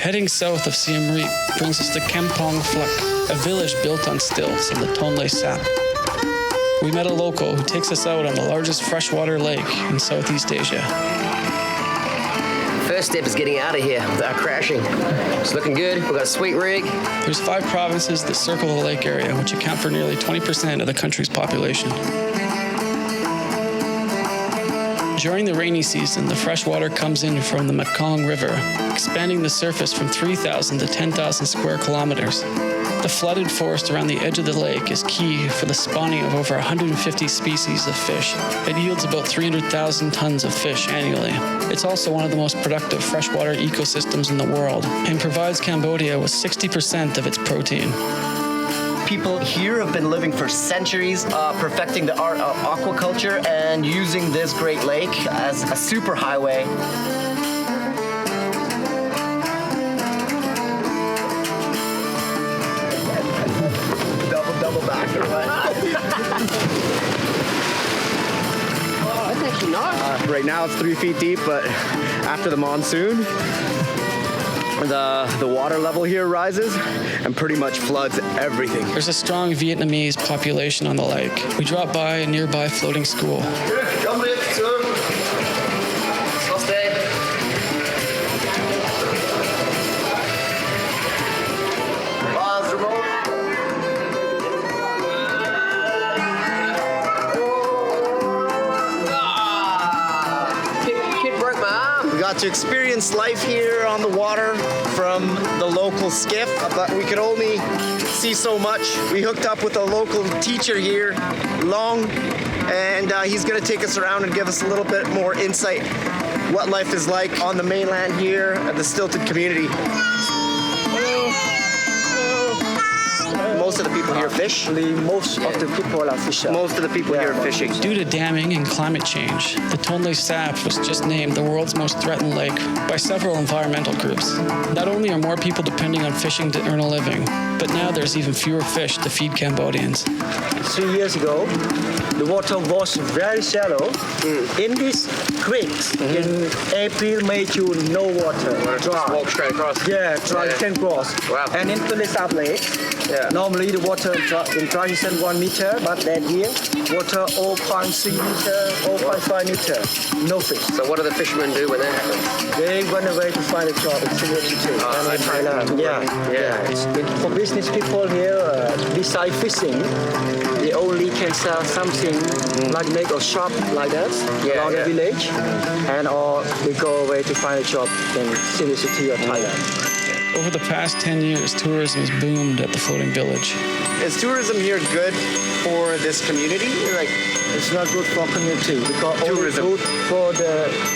Heading south of Siem Reap brings us to Kampong Phleuk, a village built on stilts in the Tonle Sap. We met a local who takes us out on the largest freshwater lake in Southeast Asia. First step is getting out of here without crashing. It's looking good. We've got a sweet rig. There's 5 provinces that circle the lake area, which account for nearly 20% of the country's population. During the rainy season, the fresh water comes in from the Mekong River, expanding the surface from 3,000 to 10,000 square kilometers. The flooded forest around the edge of the lake is key for the spawning of over 150 species of fish. It yields about 300,000 tons of fish annually. It's also one of the most productive freshwater ecosystems in the world and provides Cambodia with 60% of its protein. People here have been living for centuries, perfecting the art of aquaculture and using this great lake as a superhighway. Double back or what? That's actually not. Right now it's 3 feet deep, but after the monsoon, the water level here rises and pretty much floods everything. There's a strong Vietnamese population on the lake. We drop by a nearby floating school. Come in, sir. To experience life here on the water from the local skiff, but we could only see so much. We hooked up with a local teacher here, Long, and he's going to take us around and give us a little bit more insight what life is like on the mainland here at the stilted community. Most of the people here fish. Most of the people are fishers. Most of the people here are fishing. Due to damming and climate change, the Tonle Sap was just named the world's most threatened lake by several environmental groups. Not only are more people depending on fishing to earn a living, but now there's even fewer fish to feed Cambodians. 3 years ago, the water was very shallow. In these creeks, in April, May, June, no water. Just walk straight across. Yeah, can cross. Wow. And in Tonle Sap Lake, normally the water in transition 1 meter, but that year, water 0.3 meter, 0.5 meter, no fish. So what do the fishermen do when that happens? They run away to find a job in Singapore and in Thailand. For business people here, besides fishing, they only can sell something like make a shop like that around the village, and or they go away to find a job in Singapore or Thailand. Over the past 10 years, tourism has boomed at the floating village. Is tourism here good for this community? Like, it's not good for community because tourism. Only good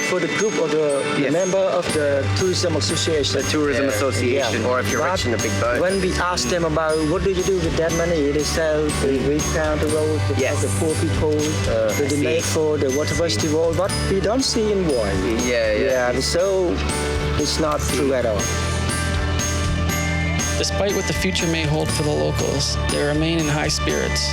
for the group or the member of the tourism association. The tourism association, or if you're rich in a big boat. When we ask them about what do you do with that money, they say we repair the road for the poor people, they donate for the water festival, but we don't see invoice. So it's not true at all. Despite what the future may hold for the locals, they remain in high spirits.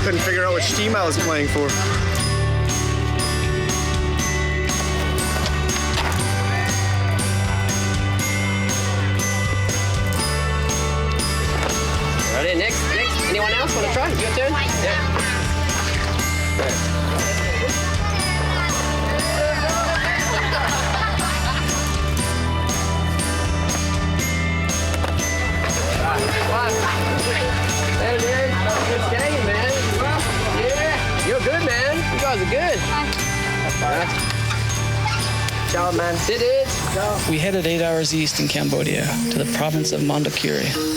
Couldn't figure out which team I was playing for. Ready, next. Anyone else want to try? Your turn? Yeah. There it is. Good skating, man. Yeah. You're good, man. You guys are good. Ciao, man. Did it. We headed 8 hours east in Cambodia to the province of Mondulkiri.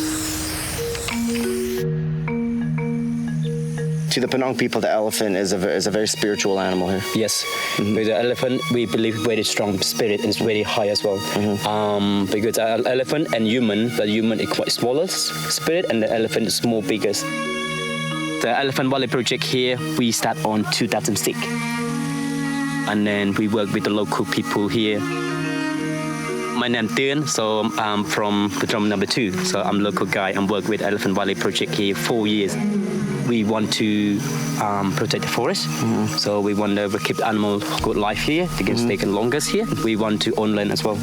To the Penang people, the elephant is a very spiritual animal here. Yes, with the elephant, we believe very strong spirit and it's very high as well. Because elephant and human, the human is quite smaller spirit and the elephant is more bigger. The Elephant Valley project here, we start on 2006. And then we work with the local people here. My name is Tien, so I'm from the drum number 2. So I'm local guy and work with Elephant Valley Project here 4 years. We want to protect the forest. So we want to keep animal good life here. They can stay longest here. We want to own land as well.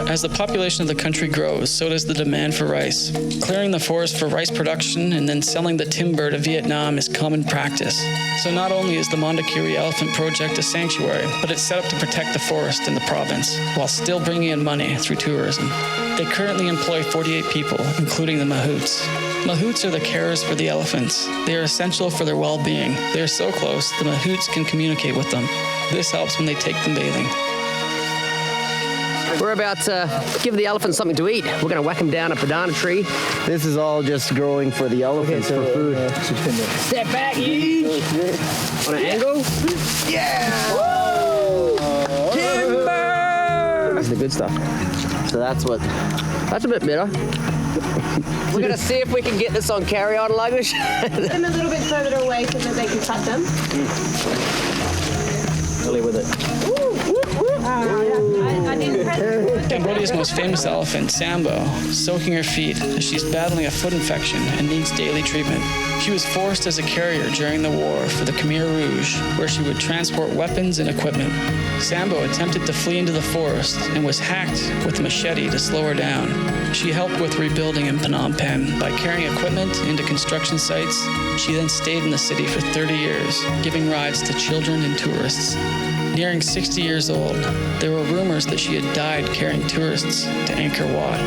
As the population of the country grows, so does the demand for rice. Clearing the forest for rice production and then selling the timber to Vietnam is common practice. So not only is the Mondulkiri Elephant Project a sanctuary, but it's set up to protect the forest in the province while still bringing in money through tourism. They currently employ 48 people, including the mahouts. Mahouts are the carers for the elephants. They are essential for their well-being. They are so close, the mahouts can communicate with them. This helps when they take them bathing. We're about to give the elephants something to eat. We're going to whack them down a banana tree. This is all just growing for the elephants for food. Step back, on an angle. Yeah! Woo! Timber! That's the good stuff. So that's a bit better. We're going to see if we can get this on carry-on luggage. Put them a little bit further away so that they can cut them. Really with it. I didn't press it. Cambodia's most famous elephant, Sambo, soaking her feet as she's battling a foot infection and needs daily treatment. She was forced as a carrier during the war for the Khmer Rouge, where she would transport weapons and equipment. Sambo attempted to flee into the forest and was hacked with a machete to slow her down. She helped with rebuilding in Phnom Penh by carrying equipment into construction sites. She then stayed in the city for 30 years, giving rides to children and tourists. Nearing 60 years old, there were rumors that she had died carrying tourists to Angkor Wat.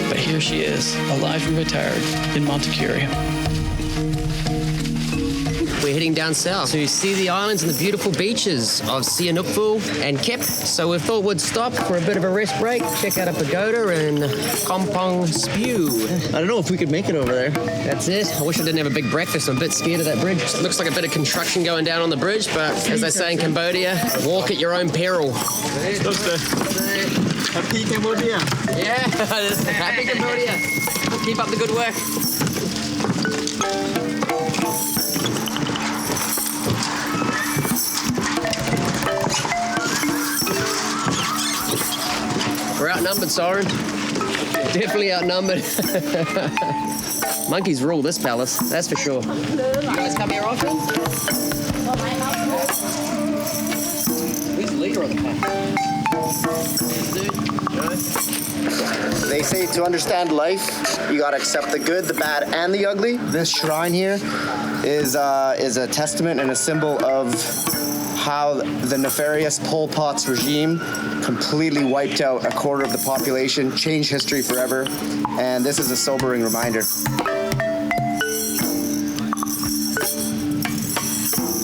But here she is, alive and retired in Mondulkiri. We're heading down south to see the islands and the beautiful beaches of Sihanoukville and Kep. So we thought we'd stop for a bit of a rest break, check out a pagoda and Kampong Spew. I don't know if we could make it over there. That's it. I wish I didn't have a big breakfast. I'm a bit scared of that bridge. Looks like a bit of construction going down on the bridge, but as they say in Cambodia, walk at your own peril. Happy Cambodia. Yeah, happy Cambodia. Keep up the good work. We're outnumbered, Soren. Definitely outnumbered. Monkeys rule this palace, that's for sure. You guys come here often? Who's the leader of the pack? They say to understand life, you gotta accept the good, the bad, and the ugly. This shrine here is a testament and a symbol of how the nefarious Pol Pot's regime completely wiped out a quarter of the population, changed history forever, and this is a sobering reminder.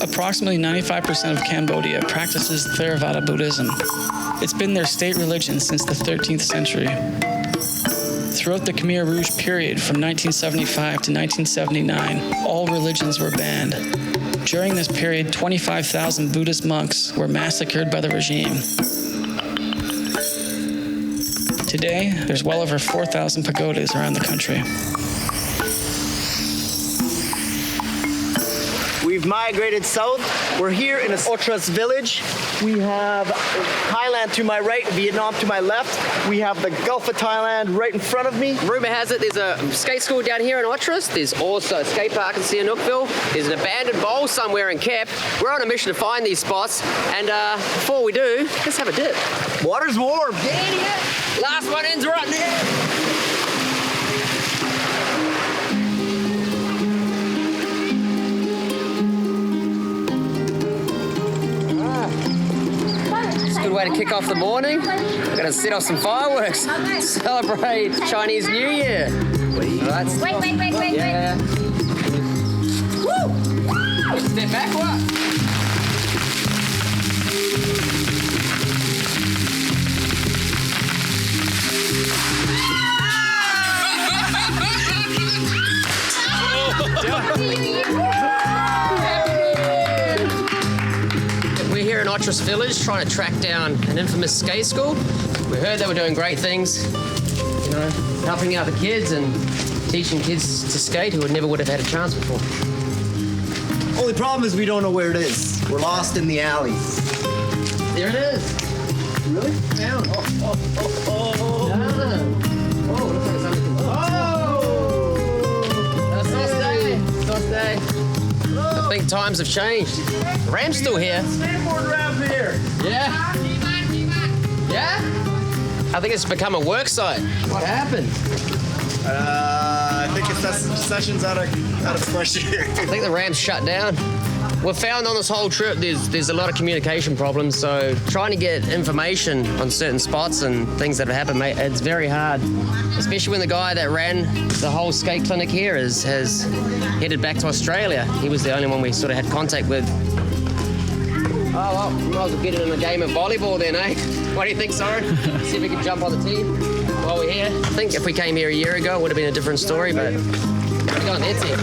Approximately 95% of Cambodia practices Theravada Buddhism. It's been their state religion since the 13th century. Throughout the Khmer Rouge period from 1975 to 1979, all religions were banned. During this period, 25,000 Buddhist monks were massacred by the regime. Today, there's well over 4,000 pagodas around the country. We've migrated south. We're here in Otras village. We have Thailand to my right, Vietnam to my left. We have the Gulf of Thailand right in front of me. Rumour has it there's a skate school down here in Otras. There's also a skate park in Sihanoukville. There's an abandoned bowl somewhere in Kep. We're on a mission to find these spots. And before we do, let's have a dip. Water's warm. Yeah. Last one ends right there. Good way to kick off the morning. We're going to set off some fireworks. Celebrate Chinese New Year. Right. Wait. Yeah. Woo! Step back, what? We're here in Otras Village trying to track down an infamous skate school. We heard they were doing great things, you know, helping out the kids and teaching kids to skate who never would have had a chance before. Only problem is we don't know where it is. We're lost in the alleys. There it is. Really? Down. Oh. Oh, looks like it's under control. I think times have changed. The ramp's still here. Skateboard ramp here. Yeah. Yeah? I think it's become a work site. What happened? I think it's that session's out of question here. I think the ramp's shut down. We've found on this whole trip there's a lot of communication problems, so trying to get information on certain spots and things that have happened, mate, it's very hard. Especially when the guy that ran the whole skate clinic here has headed back to Australia. He was the only one we sort of had contact with. Oh, well, we might as well get it in a game of volleyball then, eh? What do you think, Soren? See if we can jump on the team while we're here. I think if we came here a year ago, it would have been a different story, but we got their team.